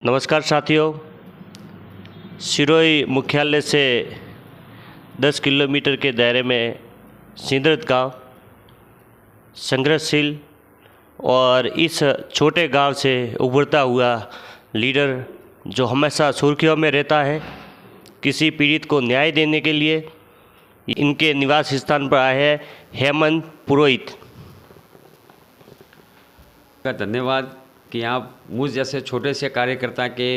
नमस्कार साथियों, सिरोही मुख्यालय से 10 किलोमीटर के दायरे में सिंदरत गांव संघर्षशील और इस छोटे गांव से उभरता हुआ लीडर जो हमेशा सुर्खियों में रहता है, किसी पीड़ित को न्याय देने के लिए इनके निवास स्थान पर आए हैं हेमंत पुरोहित। का धन्यवाद कि आप मुझ जैसे छोटे से कार्यकर्ता के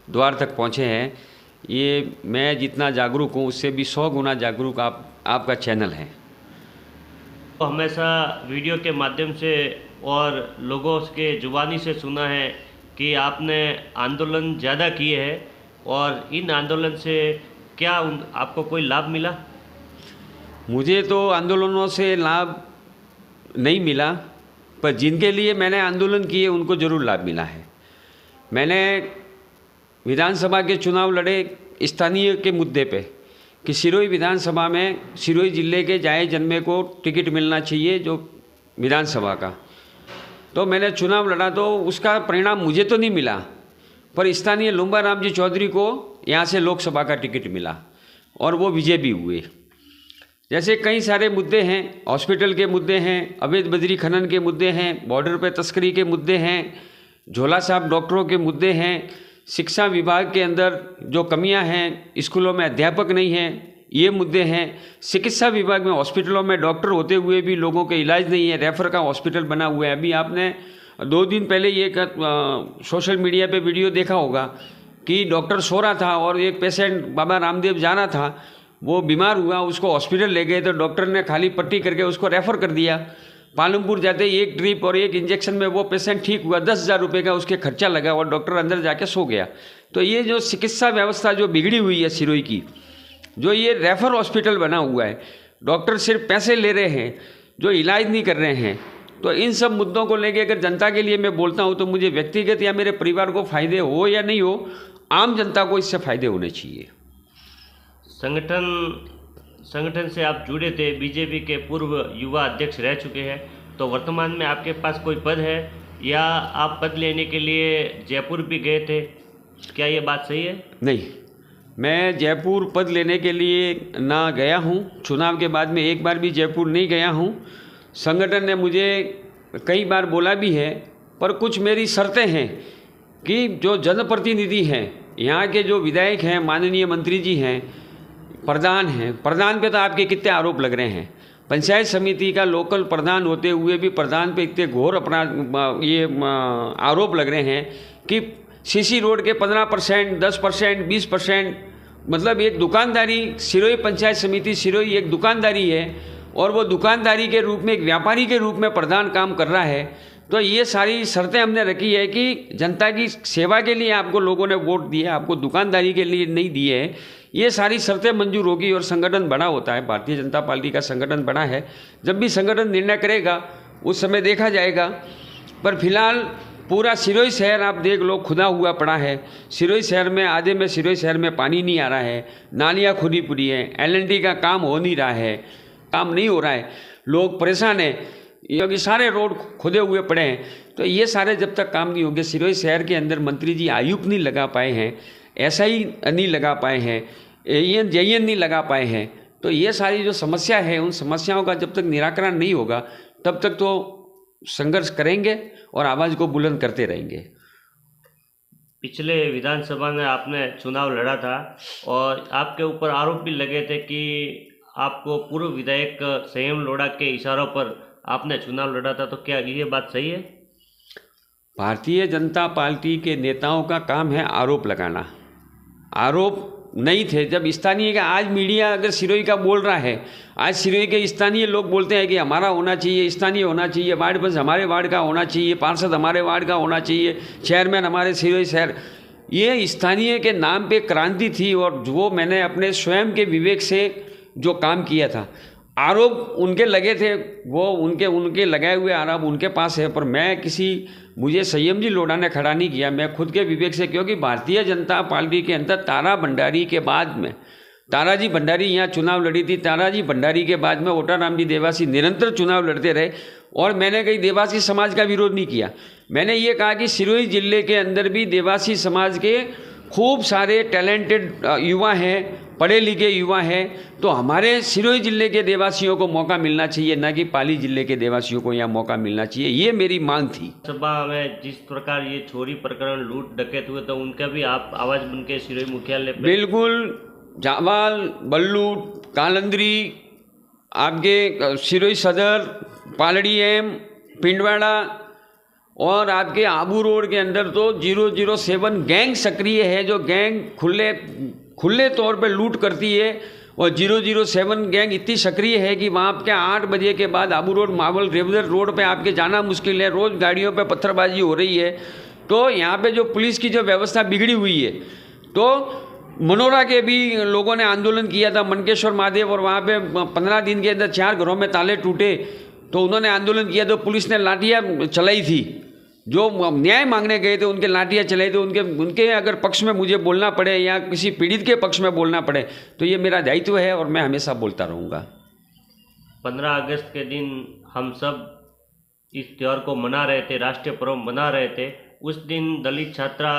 द्वार तक पहुँचे हैं। ये मैं जितना जागरूक हूँ उससे भी 100 गुना जागरूक आपका चैनल है। तो हमेशा वीडियो के माध्यम से और लोगों के जुबानी से सुना है कि आपने आंदोलन ज़्यादा किए हैं और इन आंदोलन से क्या आपको कोई लाभ मिला? मुझे तो आंदोलनों से लाभ नहीं मिला, पर जिनके लिए मैंने आंदोलन किए उनको ज़रूर लाभ मिला है। मैंने विधानसभा के चुनाव लड़े स्थानीय के मुद्दे पे कि सिरोही विधानसभा में सिरोही जिले के जाए जन्मे को टिकट मिलना चाहिए जो विधानसभा का। तो मैंने चुनाव लड़ा तो उसका परिणाम मुझे तो नहीं मिला, पर स्थानीय लुम्बा राम जी चौधरी को यहाँ से लोकसभा का टिकट मिला और वो विजय भी हुए। जैसे कई सारे मुद्दे हैं, हॉस्पिटल के मुद्दे हैं, अवैध बजरी खनन के मुद्दे हैं, बॉर्डर पे तस्करी के मुद्दे हैं, झोला साहब डॉक्टरों के मुद्दे हैं, शिक्षा विभाग के अंदर जो कमियां हैं, स्कूलों में अध्यापक नहीं हैं, ये मुद्दे हैं। चिकित्सा विभाग में हॉस्पिटलों में डॉक्टर होते हुए भी लोगों के इलाज नहीं है, रेफर का हॉस्पिटल बना हुआ है। अभी आपने 2 दिन पहले ये सोशल मीडिया पर वीडियो देखा होगा कि डॉक्टर सो रहा था और एक पेशेंट बाबा रामदेव जा रहा था, वो बीमार हुआ, उसको हॉस्पिटल ले गए तो डॉक्टर ने खाली पट्टी करके उसको रेफ़र कर दिया। पालमपुर जाते ही एक ड्रिप और एक इंजेक्शन में वो पेशेंट ठीक हुआ, 10,000 रुपये का उसके खर्चा लगा और डॉक्टर अंदर जाके सो गया। तो ये जो चिकित्सा व्यवस्था जो बिगड़ी हुई है सिरोही की, जो ये रेफर हॉस्पिटल बना हुआ है, डॉक्टर सिर्फ पैसे ले रहे हैं, जो इलाज नहीं कर रहे हैं। तो इन सब मुद्दों को लेकर अगर जनता के लिए मैं बोलता हूँ तो मुझे व्यक्तिगत या मेरे परिवार को फ़ायदे हो या नहीं हो, आम जनता को इससे फ़ायदे होने चाहिए। संगठन से आप जुड़े थे, बीजेपी के पूर्व युवा अध्यक्ष रह चुके हैं, तो वर्तमान में आपके पास कोई पद है या आप पद लेने के लिए जयपुर भी गए थे, क्या ये बात सही है? नहीं, मैं जयपुर पद लेने के लिए ना गया हूँ। चुनाव के बाद में एक बार भी जयपुर नहीं गया हूँ। संगठन ने मुझे कई बार बोला भी है, पर कुछ मेरी शर्तें हैं कि जो जनप्रतिनिधि हैं, यहाँ के जो विधायक हैं, माननीय मंत्री जी हैं, प्रधान हैं, प्रधान पे तो आपके कितने आरोप लग रहे हैं। पंचायत समिति का लोकल प्रधान होते हुए भी प्रधान पे इतने घोर अपराध ये आरोप लग रहे हैं कि सीसी रोड के 15%, 10%, 20%, मतलब एक दुकानदारी, सिरोही पंचायत समिति सिरोही एक दुकानदारी है और वो दुकानदारी के रूप में एक व्यापारी के रूप में प्रधान काम कर रहा है। तो ये सारी शर्तें हमने रखी है कि जनता की सेवा के लिए आपको लोगों ने वोट दिए, आपको दुकानदारी के लिए नहीं दिए हैं। ये सारी शर्तें मंजूर होगी और संगठन बड़ा होता है, भारतीय जनता पार्टी का संगठन बड़ा है। जब भी संगठन निर्णय करेगा उस समय देखा जाएगा, पर फिलहाल पूरा सिरोही शहर आप देख लो खुदा हुआ पड़ा है। सिरोही शहर में आधे में सिरोही शहर में पानी नहीं आ रहा है, नालियाँ खुदी पड़ी हैं, LNT का काम हो नहीं रहा है, काम नहीं हो रहा है, लोग परेशान हैं क्योंकि सारे रोड खुदे हुए पड़े हैं। तो ये सारे जब तक काम नहीं होंगे, सिरोही शहर के अंदर मंत्री जी आयुक्त नहीं लगा पाए हैं, SI नहीं लगा पाए हैं, AN JN नहीं लगा पाए हैं, तो ये सारी जो समस्या है उन समस्याओं का जब तक निराकरण नहीं होगा तब तक तो संघर्ष करेंगे और आवाज़ को बुलंद करते रहेंगे। पिछले विधानसभा में आपने चुनाव लड़ा था और आपके ऊपर आरोप भी लगे थे कि आपको पूर्व विधायक संयम लोढ़ा के इशारों पर आपने चुनाव लड़ा था, तो क्या ये बात सही है? भारतीय जनता पार्टी के नेताओं का काम है आरोप लगाना। आरोप नहीं थे जब स्थानीय का, आज मीडिया अगर सिरोही का बोल रहा है, आज सिरोही के स्थानीय लोग बोलते हैं कि हमारा होना चाहिए, स्थानीय होना चाहिए, वार्ड बस हमारे वार्ड का होना चाहिए, पार्षद हमारे वार्ड का होना चाहिए, चेयरमैन हमारे सिरोही शहर। ये स्थानीय के नाम पे क्रांति थी और वो मैंने अपने स्वयं के विवेक से जो काम किया था। आरोप उनके लगे थे, वो उनके लगाए हुए आरोप उनके पास है, पर मैं मुझे संयम जी लोढ़ा ने खड़ा नहीं किया, मैं खुद के विवेक से, क्योंकि भारतीय जनता पार्टी के अंदर तारा भंडारी के बाद में ताराजी भंडारी यहाँ चुनाव लड़ी थी। ताराजी भंडारी के बाद में ओटाराम जी देवासी निरंतर चुनाव लड़ते रहे और मैंने कहीं देवासी समाज का विरोध नहीं किया। मैंने ये कहा कि सिरोही जिले के अंदर भी देवासी समाज के खूब सारे टैलेंटेड युवा हैं, पढ़े लिखे युवा हैं, तो हमारे सिरोही जिले के देवासियों को मौका मिलना चाहिए, ना कि पाली जिले के देवासियों को यहाँ मौका मिलना चाहिए। ये मेरी मांग थी। सभा में जिस प्रकार ये चोरी प्रकरण लूट डकैत हुए तो उनका भी आप आवाज़ बन के सिरोही मुख्यालय पे? बिल्कुल। जावाल, बल्लू, कालंदरी, आपके सिरोही सदर, पालड़ी एम, पिंडवाड़ा और आपके आबू रोड के अंदर तो 007 गैंग सक्रिय है, जो गैंग खुले तौर पे लूट करती है। और 007 गैंग इतनी सक्रिय है कि वहाँ आपके 8 बजे के बाद आबू रोड, मावल, रेवदर रोड पे आपके जाना मुश्किल है। रोज़ गाड़ियों पे पत्थरबाजी हो रही है। तो यहाँ पे जो पुलिस की जो व्यवस्था बिगड़ी हुई है, तो मनोरा के भी लोगों ने आंदोलन किया था, मनकेश्वर महादेव, और वहाँ पे 15 दिन के अंदर 4 घरों में ताले टूटे। तो उन्होंने आंदोलन किया तो पुलिस ने लाठियाँ चलाई थी। जो न्याय मांगने गए थे उनके लाठियाँ चलाई थी। उनके अगर पक्ष में मुझे बोलना पड़े या किसी पीड़ित के पक्ष में बोलना पड़े तो ये मेरा दायित्व है और मैं हमेशा बोलता रहूँगा। 15 अगस्त के दिन हम सब इस त्यौहार को मना रहे थे, राष्ट्रीय पर्व मना रहे थे। उस दिन दलित छात्रा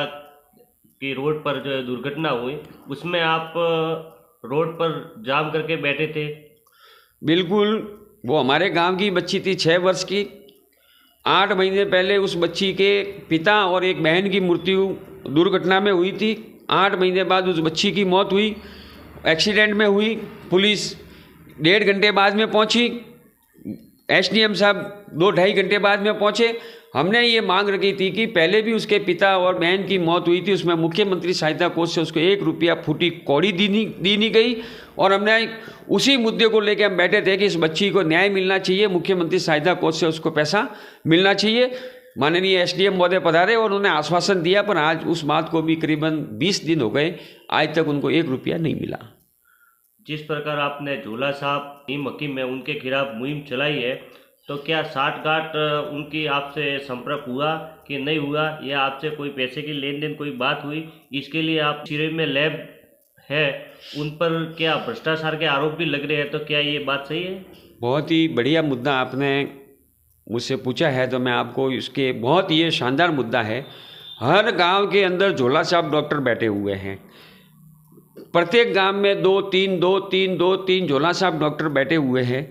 की रोड पर जो दुर्घटना हुई, उसमें आप रोड पर जाम करके बैठे थे। बिल्कुल। वो हमारे गांव की बच्ची थी, 6 वर्ष की। 8 महीने पहले उस बच्ची के पिता और एक बहन की मृत्यु दुर्घटना में हुई थी। 8 महीने बाद उस बच्ची की मौत हुई, एक्सीडेंट में हुई। पुलिस 1.5 घंटे बाद में पहुंची, एसडीएम साहब 2-2.5 घंटे बाद में पहुंचे। हमने ये मांग रखी थी कि पहले भी उसके पिता और बहन की मौत हुई थी, उसमें मुख्यमंत्री सहायता कोष से उसको 1 रुपया फूटी कौड़ी दी नहीं गई। और हमने उसी मुद्दे को लेकर हम बैठे थे कि इस बच्ची को न्याय मिलना चाहिए, मुख्यमंत्री सहायता कोष से उसको पैसा मिलना चाहिए। माननीय एसडीएम महोदय पधारे और उन्होंने आश्वासन दिया, पर आज उस बात को भी करीबन 20 दिन हो गए, आज तक उनको 1 रुपया नहीं मिला। जिस प्रकार आपने झोला साहब टीम हकीम है उनके खिलाफ मुहिम चलाई है, तो क्या साठगांठ उनकी आपसे संपर्क हुआ कि नहीं हुआ, या आपसे कोई पैसे की लेन देन कोई बात हुई? इसके लिए आप सिरोही में लैब है, उन पर क्या भ्रष्टाचार के आरोप भी लग रहे हैं, तो क्या ये बात सही है? बहुत ही बढ़िया मुद्दा आपने मुझसे पूछा है, तो मैं आपको इसके बहुत ये शानदार मुद्दा है। हर गांव के अंदर झोला साहब डॉक्टर बैठे हुए हैं। प्रत्येक गांव में 2-3 झोला साहब डॉक्टर बैठे हुए हैं।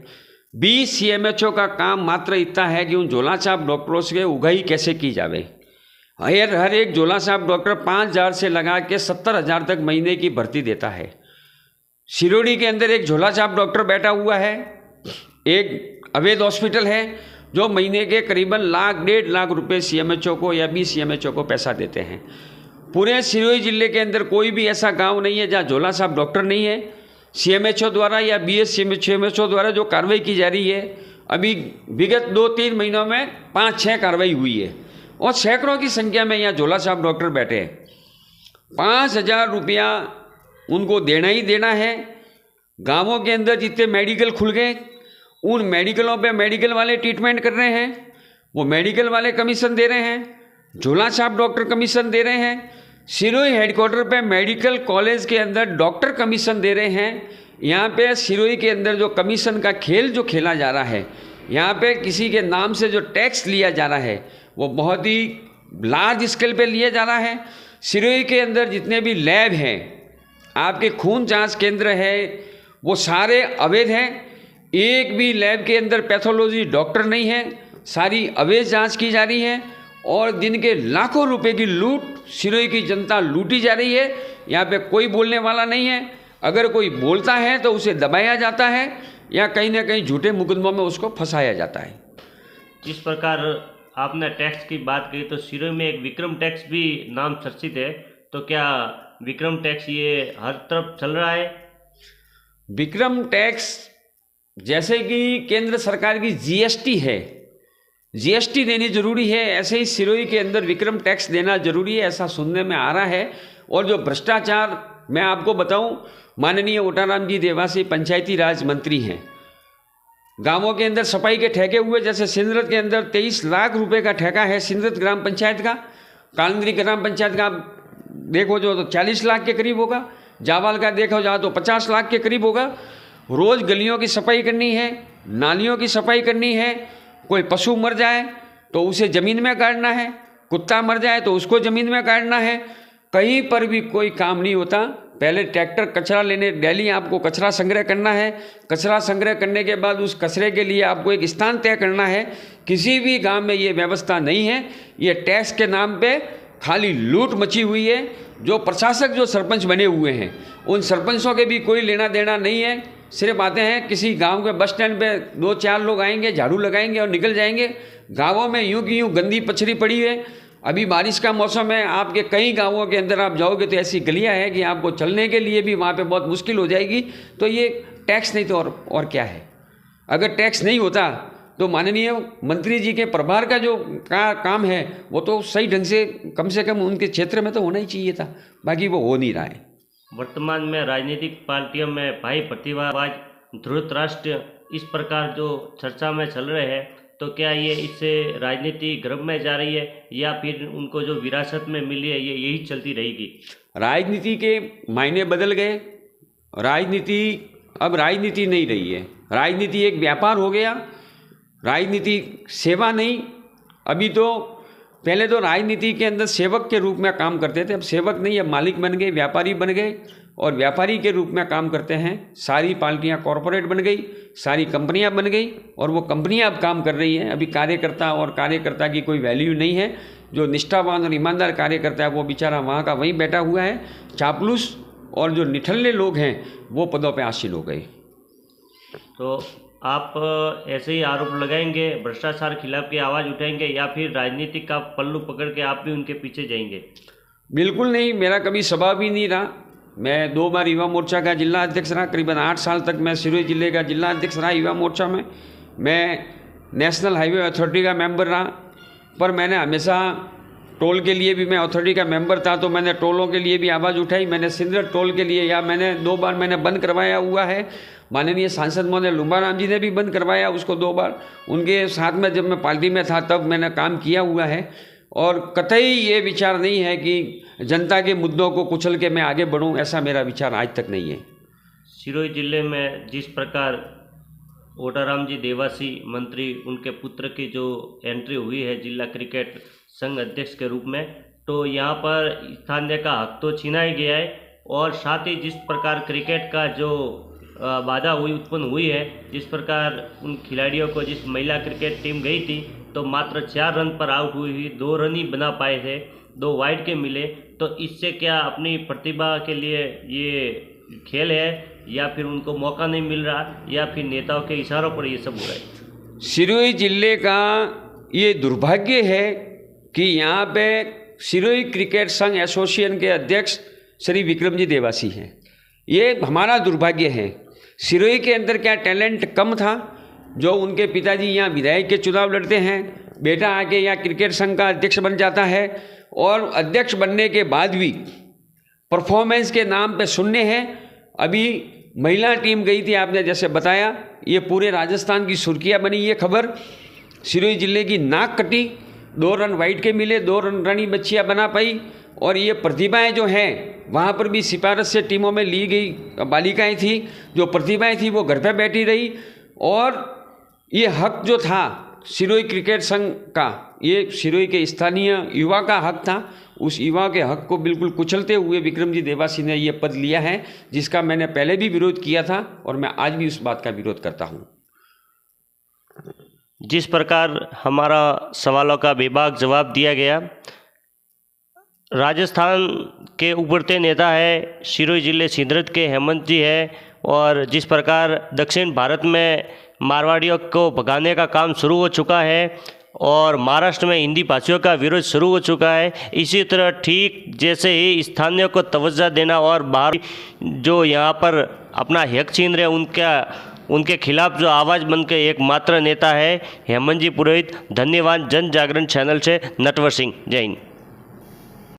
20 CMHO का काम मात्र इतना है कि उन झोला साहब डॉक्टरों से उगाही कैसे की जावे। हर एक झोला साहब डॉक्टर 5,000 से लगा के 70,000 तक महीने की भर्ती देता है। सिरोही के अंदर एक झोला साहब डॉक्टर बैठा हुआ है। एक अवैध हॉस्पिटल है जो महीने के करीबन 1,00,000-1.5 लाख रुपए CMHO को या 20 CMHO को पैसा देते हैं। पूरे सिरोही जिले के अंदर कोई भी ऐसा गांव नहीं है जहां झोला साहब डॉक्टर नहीं है। CMHO द्वारा या BS CMHO द्वारा जो कार्रवाई की जा रही है, अभी विगत 2-3 महीनों में 5-6 कार्रवाई हुई है और सैकड़ों की संख्या में यहाँ झोला साहब डॉक्टर बैठे हैं। 5,000 रुपया उनको देना ही देना है। गांवों के अंदर जितने मेडिकल खुल गए, उन मेडिकलों पे मेडिकल वाले ट्रीटमेंट कर रहे हैं, वो मेडिकल वाले कमीशन दे रहे हैं, झोला साहब डॉक्टर कमीशन दे रहे हैं। सिरोही हेडक्वार्टर पे मेडिकल कॉलेज के अंदर डॉक्टर कमीशन दे रहे हैं। यहाँ पे सिरोही के अंदर जो कमीशन का खेल जो खेला जा रहा है, यहाँ पे किसी के नाम से जो टैक्स लिया जा रहा है वो बहुत ही लार्ज स्केल पे लिया जा रहा है। सिरोही के अंदर जितने भी लैब हैं, आपके खून जांच केंद्र है, वो सारे अवैध हैं। एक भी लैब के अंदर पैथोलॉजी डॉक्टर नहीं है, सारी अवैध जांच की जा रही है और दिन के लाखों रुपए की लूट सिरोही की जनता लूटी जा रही है। यहाँ पे कोई बोलने वाला नहीं है। अगर कोई बोलता है तो उसे दबाया जाता है या कहीं ना कहीं झूठे मुकदमों में उसको फंसाया जाता है। जिस प्रकार आपने टैक्स की बात की, तो सिरोही में एक विक्रम टैक्स भी नाम चर्चित है, तो क्या विक्रम टैक्स ये हर तरफ चल रहा है? विक्रम टैक्स जैसे कि केंद्र सरकार की GST है, GST देनी जरूरी है, ऐसे ही सिरोही के अंदर विक्रम टैक्स देना जरूरी है, ऐसा सुनने में आ रहा है। और जो भ्रष्टाचार, मैं आपको बताऊं, माननीय ओटाराम जी देवासी पंचायती राज मंत्री हैं। गांवों के अंदर सफाई के ठेके हुए, जैसे सिंदरत के अंदर 23 लाख रुपए का ठेका है सिंदरत ग्राम पंचायत का। कालंदरी ग्राम पंचायत का देखो जो तो 40 लाख के करीब होगा। जावाल का देखा जाए तो 50 लाख के करीब होगा। रोज़ गलियों की सफाई करनी है, नालियों की सफाई करनी है। कोई पशु मर जाए तो उसे ज़मीन में गाड़ना है, कुत्ता मर जाए तो उसको ज़मीन में गाड़ना है। कहीं पर भी कोई काम नहीं होता। पहले ट्रैक्टर कचरा लेने डेली आपको कचरा संग्रह करना है। कचरा संग्रह करने के बाद उस कचरे के लिए आपको एक स्थान तय करना है। किसी भी गांव में ये व्यवस्था नहीं है। ये टैक्स के नाम पे खाली लूट मची हुई है। जो प्रशासक जो सरपंच बने हुए हैं उन सरपंचों के भी कोई लेना देना नहीं है। सिर्फ आते हैं किसी गांव के बस स्टैंड पे 2-4 लोग आएंगे, झाड़ू लगाएंगे और निकल जाएंगे। गाँवों में यूँ की यूँ गंदी पछड़ी पड़ी है। अभी बारिश का मौसम है, आपके कई गांवों के अंदर आप जाओगे तो ऐसी गलियां हैं कि आपको चलने के लिए भी वहाँ पे बहुत मुश्किल हो जाएगी। तो ये टैक्स नहीं तो और क्या है। अगर टैक्स नहीं होता तो माननीय मंत्री जी के प्रभार का जो काम है वो तो सही ढंग से कम उनके क्षेत्र में तो होना ही चाहिए था, बाकी वो हो नहीं रहा है। वर्तमान में राजनीतिक पार्टियों में भाई प्रतिभावाद, धृतराष्ट्र इस प्रकार जो चर्चा में चल रहे हैं, तो क्या ये इससे राजनीति गर्भ में जा रही है या फिर उनको जो विरासत में मिली है ये यही चलती रहेगी? राजनीति के मायने बदल गए। राजनीति अब राजनीति नहीं रही है। राजनीति एक व्यापार हो गया। राजनीति सेवा नहीं। अभी तो पहले तो राजनीति के अंदर सेवक के रूप में काम करते थे, अब सेवक नहीं, अब मालिक बन गए, व्यापारी बन गए और व्यापारी के रूप में काम करते हैं। सारी पार्टियां कॉरपोरेट बन गई, सारी कंपनियां बन गई और वो कंपनियां अब काम कर रही हैं। अभी कार्यकर्ता की कोई वैल्यू नहीं है। जो निष्ठावान और ईमानदार कार्यकर्ता है वो बेचारा वहाँ का वहीं बैठा हुआ है। चापलूस और जो निठल्ले लोग हैं वो पदों पे आसीन हो गए। तो आप ऐसे ही आरोप लगाएंगे, भ्रष्टाचार खिलाफ की आवाज़ उठाएंगे या फिर राजनीति का पल्लू पकड़ के आप भी उनके पीछे जाएंगे? बिल्कुल नहीं, मेरा कभी स्वभाव ही नहीं रहा। मैं 2 बार युवा मोर्चा का जिला अध्यक्ष रहा। करीबन 8 साल तक मैं सिरोही जिले का जिला अध्यक्ष रहा युवा मोर्चा में। मैं नेशनल हाईवे अथॉरिटी का मेंबर रहा, पर मैंने हमेशा टोल के लिए भी मैं अथॉरिटी का मेंबर था तो मैंने टोलों के लिए भी आवाज़ उठाई। मैंने सिंदर टोल के लिए या मैंने 2 बार मैंने बंद करवाया हुआ है। माननीय सांसद महोदय लुम्बाराम जी ने भी बंद करवाया उसको 2 बार। उनके साथ में जब मैं पार्टी में था तब मैंने काम किया हुआ है। और कतई ये विचार नहीं है कि जनता के मुद्दों को कुचल के मैं आगे बढ़ूं, ऐसा मेरा विचार आज तक नहीं है। सिरोही जिले में जिस प्रकार ओटाराम जी देवासी मंत्री उनके पुत्र की जो एंट्री हुई है जिला क्रिकेट संघ अध्यक्ष के रूप में, तो यहाँ पर स्थानीय का हक तो छीना ही गया है और साथ ही जिस प्रकार क्रिकेट का जो बाधा उत्पन्न हुई है, जिस प्रकार उन खिलाड़ियों को जिस महिला क्रिकेट टीम गई थी तो मात्र 4 रन पर आउट हुई, 2 रन ही बना पाए थे, 2 वाइड के मिले। तो इससे क्या अपनी प्रतिभा के लिए ये खेल है या फिर उनको मौका नहीं मिल रहा या फिर नेताओं के इशारों पर ये सब हो रहा है? सिरोही जिले का ये दुर्भाग्य है कि यहाँ पे सिरोही क्रिकेट संघ एसोसिएशन के अध्यक्ष श्री विक्रम जी देवासी हैं। ये हमारा दुर्भाग्य है। सिरोही के अंदर क्या टैलेंट कम था जो उनके पिताजी यहाँ विधायक के चुनाव लड़ते हैं, बेटा आके यहाँ क्रिकेट संघ का अध्यक्ष बन जाता है और अध्यक्ष बनने के बाद भी परफॉर्मेंस के नाम पे शून्य है। अभी महिला टीम गई थी, आपने जैसे बताया, ये पूरे राजस्थान की सुर्खियाँ बनी ये खबर। सिरोही जिले की नाक कटी, 2 रन वाइड के मिले, 2 रन रानी बच्चियाँ बना पाई। और ये प्रतिभाएं जो हैं वहाँ पर भी सिफारिश से टीमों में ली गई बालिकाएं थी। जो प्रतिभाएं थी वो घर पे बैठी रही और ये हक जो था सिरोही क्रिकेट संघ का, ये सिरोही के स्थानीय युवा का हक था। उस युवा के हक को बिल्कुल कुचलते हुए विक्रम जी देवासी ने ये पद लिया है, जिसका मैंने पहले भी विरोध किया था और मैं आज भी उस बात का विरोध करता हूँ। जिस प्रकार हमारा सवालों का बेबाक जवाब दिया गया, राजस्थान के उभरते नेता है, सिरोही जिले सिंदरत के हेमंत जी है और जिस प्रकार दक्षिण भारत में मारवाड़ियों को भगाने का काम शुरू हो चुका है और महाराष्ट्र में हिंदी भाषियों का विरोध शुरू हो चुका है, इसी तरह ठीक जैसे ही स्थानीय को तवज्जो देना और बाहर जो यहाँ पर अपना हक छीन रहे उनके खिलाफ जो आवाज़ बन के एकमात्र नेता है हेमंत जी पुरोहित। धन्यवाद। जन जागरण चैनल से नटवर सिंह। जय हिंद।